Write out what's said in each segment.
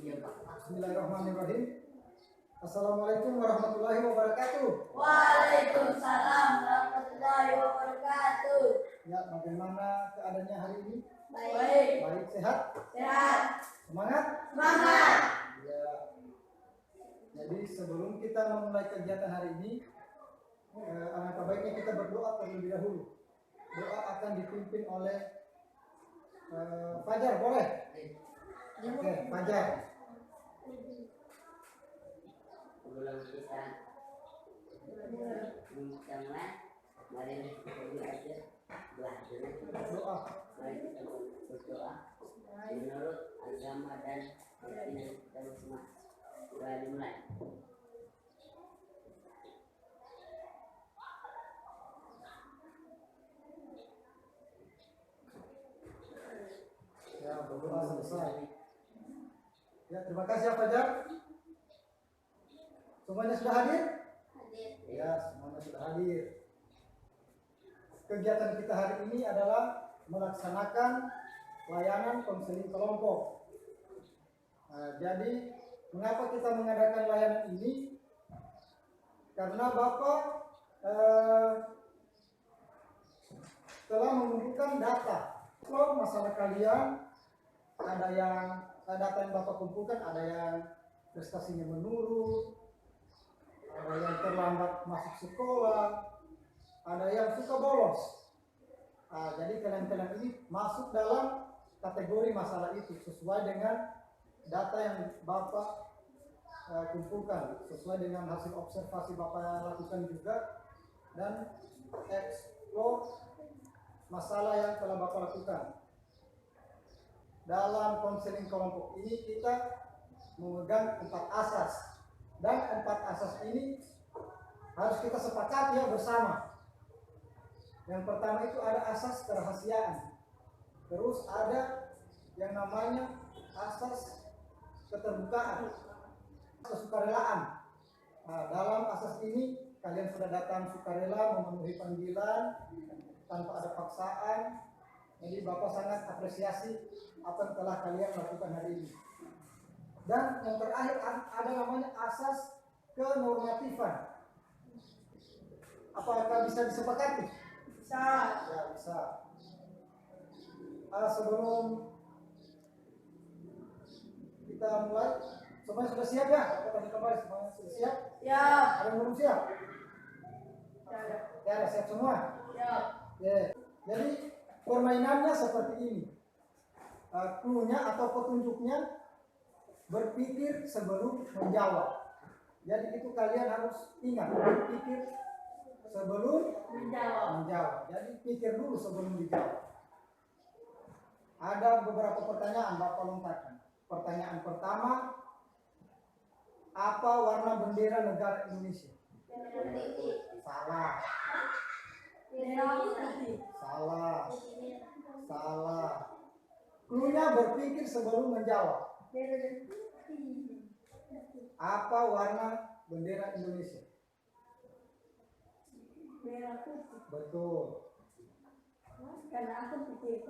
Bismillahirrahmanirrahim. Assalamualaikum warahmatullahi wabarakatuh. Waalaikumsalam warahmatullahi wabarakatuh. Ya, bagaimana keadaannya hari ini? Baik. Baik, sehat? Sehat. Semangat? Semangat. Ya. Jadi sebelum kita memulai kegiatan hari ini, alangkah baiknya kita berdoa terlebih dahulu. Doa akan dipimpin oleh Fajar, boleh? Oke, Fajar. Ulang kita mengucapkan mari kita belajar Doa. mari kita berdoa menurut agama dan keyakinan kita masing-masing. Mulai. Ya, berdoa selesai. Ya, terima kasih ya Fajar. Semuanya sudah hadir? Hadir. Ya, semuanya sudah hadir. Kegiatan kita hari ini adalah melaksanakan layanan konseling kelompok. Nah, jadi mengapa kita mengadakan layanan ini? Karena Bapak telah mengumpulkan data. Kalau masalah kalian, ada yang data yang Bapak kumpulkan, ada yang prestasinya menurun, ada yang terlambat masuk sekolah, ada yang suka bolos. Nah, jadi kalian-kalian ini masuk dalam kategori masalah itu sesuai dengan data yang Bapak kumpulkan, sesuai dengan hasil observasi Bapak lakukan juga, dan explore masalah yang telah Bapak lakukan. Dalam konseling kelompok ini kita memegang 4 asas, dan 4 asas ini harus kita sepakati ya bersama. Yang pertama itu ada asas kerahasiaan, terus ada yang namanya asas keterbukaan, kesukarelaan. Nah, dalam asas ini kalian sudah datang sukarela memenuhi panggilan tanpa ada paksaan. Jadi Bapak sangat apresiasi apa yang telah kalian lakukan hari ini. Dan yang terakhir ada namanya asas kenormatifan. Apakah bisa disepakati? Bisa. Ya, bisa. Sebelum kita mulai, semuanya sudah siap ya? Bapak tanya kembali, semuanya sudah siap? Ya. Ada yang belum siap? Ya. Ya, siap semua? Ya. Ya. Jadi permainannya seperti ini. Cluenya atau petunjuknya berpikir sebelum menjawab. Jadi itu kalian harus ingat, berpikir sebelum menjawab. Jadi pikir dulu sebelum dijawab. Ada beberapa pertanyaan Bapak lompatkan. Pertanyaan pertama, apa warna bendera negara Indonesia? Salah. Salah. Salah. Cluenya berpikir sebelum menjawab. Apa warna bendera Indonesia? Merah putih. Betul. Karena aku pikir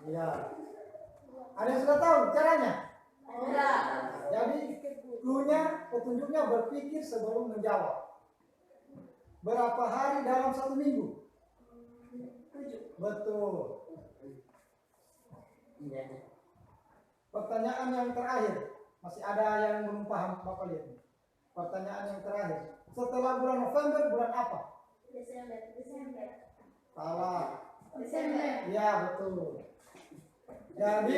Iya. Ada yang sudah tahu caranya? enggak. Jadi cluenya, petunjuknya berpikir sebelum menjawab. Berapa hari dalam 1 minggu? 7. Betul. Pertanyaan yang terakhir, masih ada yang belum paham Bapak lihat. Pertanyaan yang terakhir, setelah bulan November bulan apa? Desember. Salah. Desember. Ya, betul. Jadi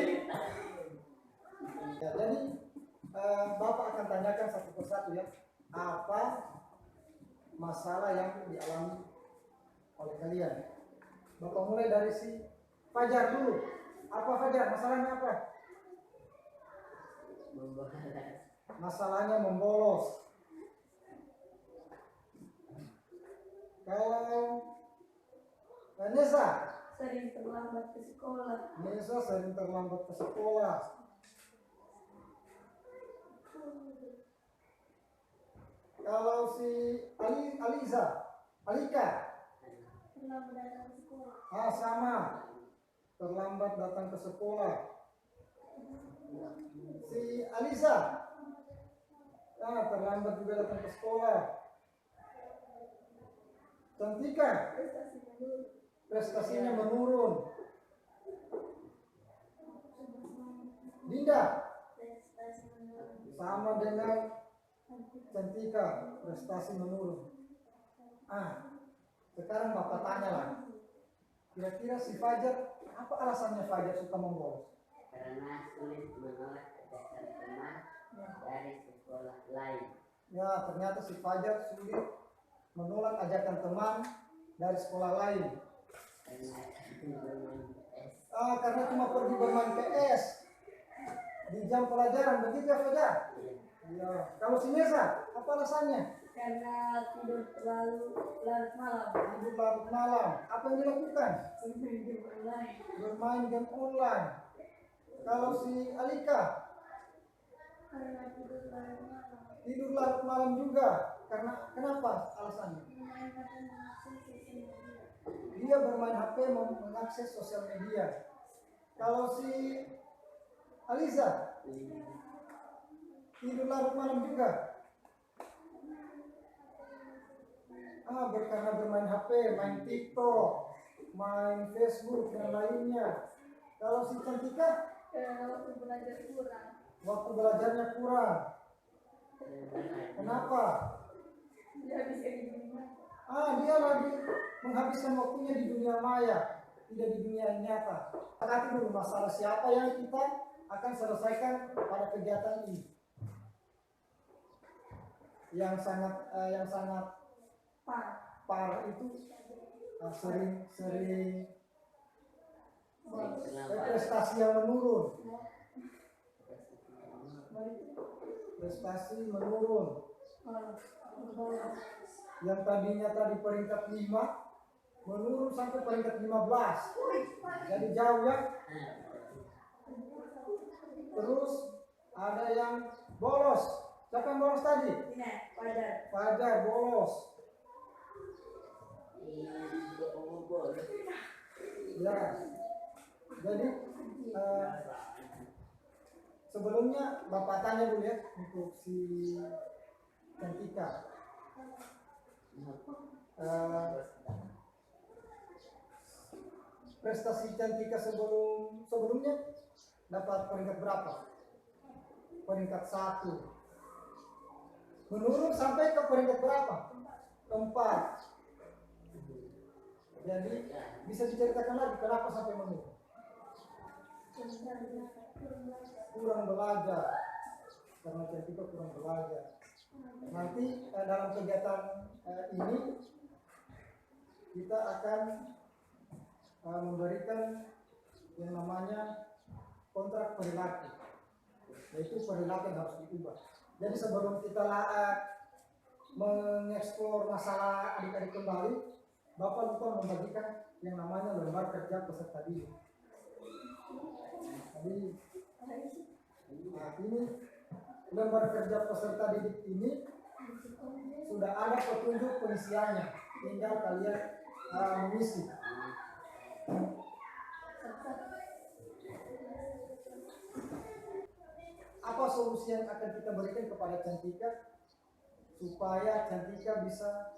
Bapak akan tanyakan satu persatu ya, apa masalah yang dialami oleh kalian. Bapak mulai dari si Fajar dulu. Apa Fajar? Masalahnya apa? Masalahnya membolos. Kalau Nesa? Sering terlambat ke sekolah. Nesa sering terlambat ke sekolah. Kalau si Alika? Terlambat datang ke sekolah. Sama. Terlambat datang ke sekolah. Si Alisa, terlambat juga datang ke sekolah. Cantika, Prestasi menurun. prestasinya menurun. Dinda, Prestasi menurun. sama dengan Cantika, prestasi menurun. Sekarang Bapak tanya lah, kira-kira si Fajar, apa alasannya Fajar suka membolos? Karena sulit menolak ajakan teman dari sekolah lain. Ya, ternyata si Fajar sulit menolak ajakan teman dari sekolah lain. Karena bermain PS. Karena cuma pergi bermain PS di jam pelajaran, begitu ya Fajar? Ya. Kalau si Nesa, apa alasannya? Karena tidur terlalu larut malam. Tidur larut malam. Apa yang dilakukan? Bermain game online. Bermain game online. Kalau si Alika, Karena tidur larut malam. tidur larut malam juga. Karena kenapa alasannya? Bermain pada mengakses sosial media. Dia bermain HP mengakses sosial media. Kalau si Aliza, tidur larut malam juga. Karena bermain HP, main TikTok, main Facebook dan lainnya. Kalau si Cantika, Karena waktu belajar kurang. waktu belajarnya kurang. Kenapa? Dia bisa digunakan. Dia lagi menghabiskan waktunya di dunia maya, tidak di dunia nyata. Perhati dulu masalah siapa yang kita akan selesaikan pada kegiatan ini. Yang sangat parah itu sering prestasi yang menurun. Prestasi menurun. Yang tadinya peringkat 5 menurun sampai peringkat 15. Jadi jauh ya. Terus ada yang bolos. Siapa yang bolos tadi? Ini, Fajar. Fajar bolos. Ya. Jadi sebelumnya Bapak tanya dulu ya untuk si Cantika. Prestasi Cantika sebelumnya dapat peringkat berapa? Peringkat 1. Menurun sampai ke peringkat berapa? 4. Jadi bisa diceritakan lagi kenapa sampai menurun? Kurang belajar. Karena Cantika kurang belajar. Nanti dalam kegiatan ini kita akan memberikan yang namanya kontrak perilaku, yaitu perilaku yang harus diubah. Jadi sebelum kita mengeksplor masalah adik-adik kembali, Bapak lupa membagikan yang namanya lembar kerja peserta didik. Jadi ini lembar kerja peserta didik ini sudah ada petunjuk pengisiannya, tinggal kalian mengisi. Apa solusi yang akan kita berikan kepada Cantika supaya Cantika bisa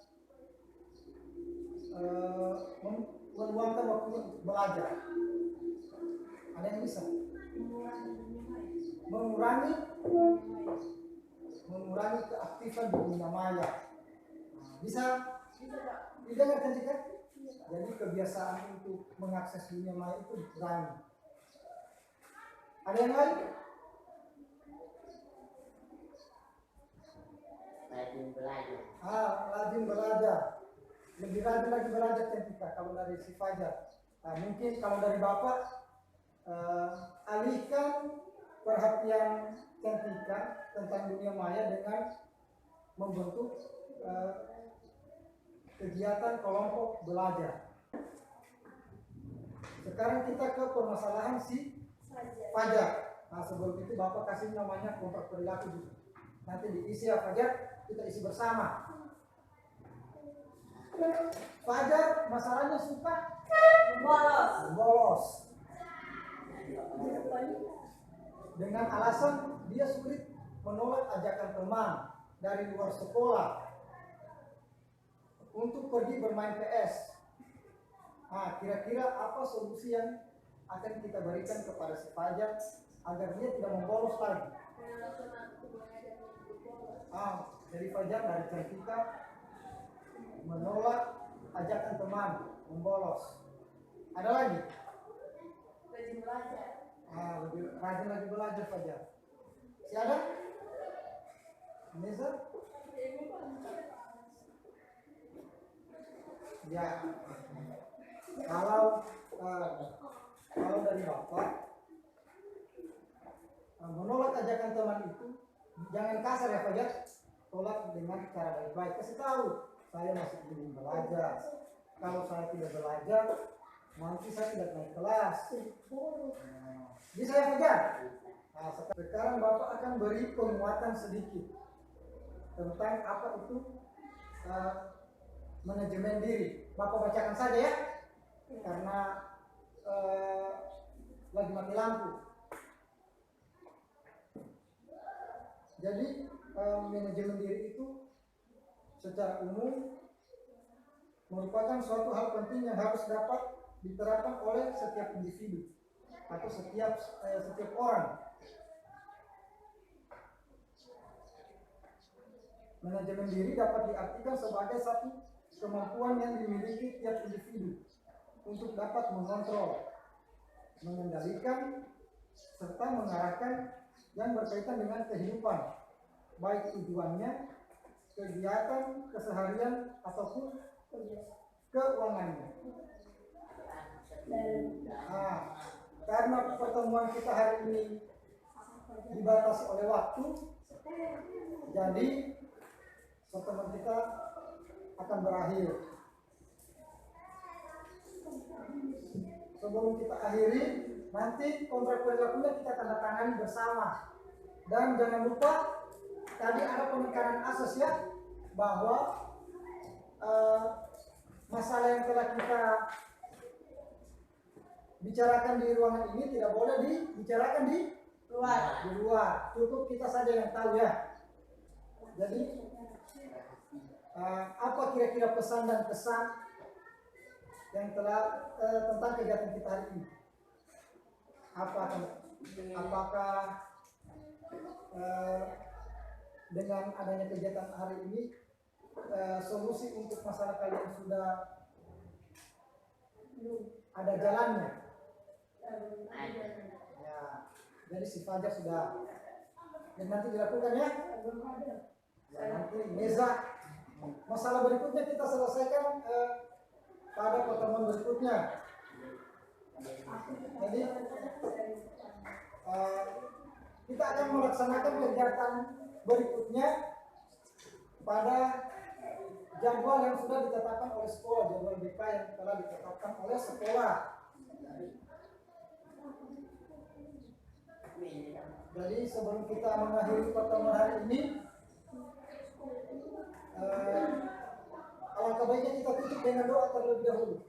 meluangkan waktu untuk belajar? Ada yang bisa mengurangi keaktifan di dunia maya. Bisa didengar Cantika? Jadi kebiasaan untuk mengakses dunia maya itu dikurangi. Ada yang lain? Rajin belajar. Rajin belajar. Lebih rajin lagi belajar Cantika kalau dari si Fajar. Mungkin kalau dari Bapak alihkan perhatian Cantika tentang dunia maya dengan membentuk kegiatan kelompok belajar. Sekarang kita ke permasalahan si Fajar. Sebelum itu Bapak kasih namanya kontrak perilaku juga. Nanti diisi ya Fajar, kita isi bersama. Fajar masalahnya suka Bolos. bolos. dengan alasan dia sulit menolak ajakan teman dari luar sekolah untuk pergi bermain PS. Nah, kira-kira apa solusi yang akan kita berikan kepada si Fajar agar dia tidak membolos lagi? Jadi Fajar dari Cantika menolak ajakan teman membolos. Ada lagi? Rajin belajar. Lebih rajin lagi belajar Fajar. Si ada? Neza? Ya. Kalau dari Bapak menolak ajakan teman itu jangan kasar ya Fajar, tolak dengan cara baik-baik. Kasih tahu saya masih ingin belajar, kalau saya tidak belajar nanti saya tidak naik kelas. Bisa ya Fajar? Nah, sekarang Bapak akan beri penguatan sedikit tentang apa itu manajemen diri. Bapak bacakan saja ya, karena lagi mati lampu. Jadi manajemen diri itu secara umum merupakan suatu hal penting yang harus dapat diterapkan oleh setiap individu atau setiap orang. Manajemen diri dapat diartikan sebagai satu kemampuan yang dimiliki tiap individu untuk dapat mengontrol, mengendalikan, serta mengarahkan yang berkaitan dengan kehidupan, baik tujuannya, kegiatan, keseharian, ataupun keuangannya. Karena pertemuan kita hari ini dibatasi oleh waktu, jadi pertemuan kita akan berakhir. Sebelum kita akhiri, nanti kontrak perilakunya kita tanda tangani bersama. Dan jangan lupa tadi ada penekanan asas ya, bahwa masalah yang telah kita bicarakan di ruangan ini tidak boleh dibicarakan di luar. Cukup kita saja yang tahu ya. Jadi apa kira-kira pesan dan kesan yang telah tentang kegiatan kita hari ini? Apakah dengan adanya kegiatan hari ini solusi untuk masalah kalian sudah ada jalannya? Ya, jadi si Fajar sudah dan nanti dilakukan ya. Ya nanti Neza, masalah berikutnya kita selesaikan pada pertemuan berikutnya. Jadi kita akan melaksanakan kegiatan berikutnya pada jadwal yang sudah ditetapkan oleh sekolah, jadwal BK yang telah ditetapkan oleh sekolah. Jadi sebelum kita mengakhiri pertemuan hari ini, alangkah baiknya kita tutup dengan doa terlebih dahulu.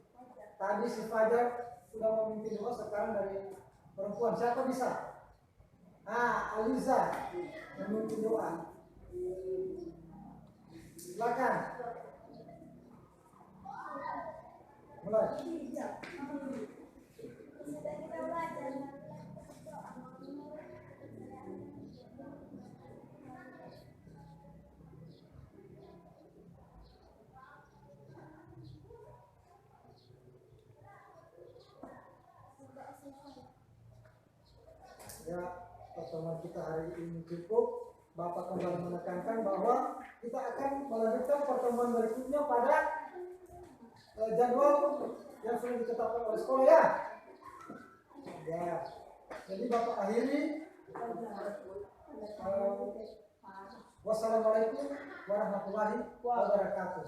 Tadi si Fajar sudah memimpin doa, sekarang dari perempuan siapa bisa? Aliza memimpin doa. Silakan. Mulai. Ya, pertemuan kita hari ini cukup. Bapak kembali menekankan bahwa kita akan melanjutkan pertemuan berikutnya pada jadwal yang sudah ditetapkan oleh sekolah ya. Ya, jadi Bapak akhiri. Wassalamualaikum warahmatullahi wabarakatuh.